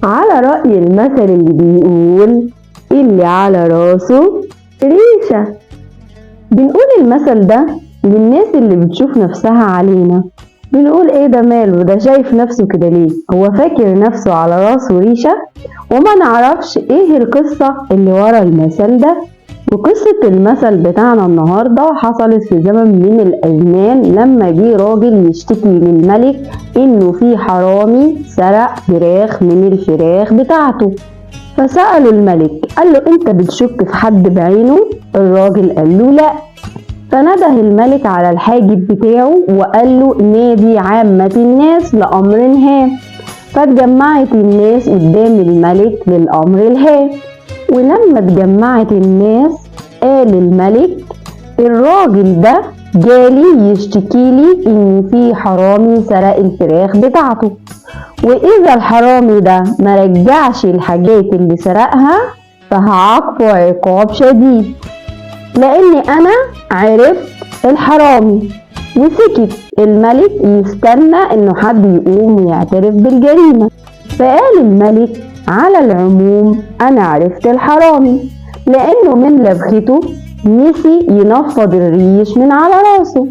على رأي المثل اللي بيقول اللي على راسه ريشة. بنقول المثل ده للناس اللي بتشوف نفسها علينا، بنقول ايه ده ماله، ده شايف نفسه كده ليه، هو فاكر نفسه على راسه ريشة، وما نعرفش ايه القصة اللي ورا المثل ده. وقصة المثل بتاعنا النهاردة حصلت في زمن من الأزمان، لما جه راجل يشتكي للملك إنه في حرامي سرق فراخ من الفراخ بتاعته. فسأله الملك، قال له أنت بتشك في حد بعينه؟ الراجل قال له لا. فنده الملك على الحاجب بتاعه وقال له نادي عامة الناس لأمر هام. فاتجمعت الناس قدام الملك للأمر الهام. ولما اتجمعت الناس قال الملك الراجل ده جالي يشتكيلي ان في حرامي سرق الفراخ بتاعته، واذا الحرامي ده ما رجعش الحاجات اللي سرقها فهعاقبه عقاب شديد، لاني انا عرفت الحرامي. وسكت الملك يستنى انه حد يقوم يعترف بالجريمة. فقال الملك على العموم انا عرفت الحرامي، لانه من لبخته نسي ينفض الريش من على راسه،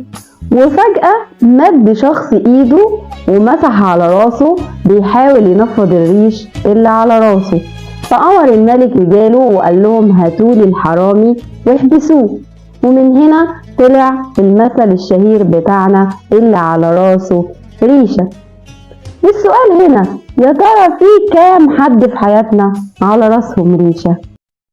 وفجأة مد شخص ايده ومسح على راسه بيحاول ينفض الريش اللي على راسه. فأمر الملك رجاله وقال لهم هاتولي الحرامي واحبسوه. ومن هنا طلع المثل الشهير بتاعنا اللي على راسه ريشة. والسؤال هنا، يا ترى في كام حد في حياتنا على راسهم ريشة؟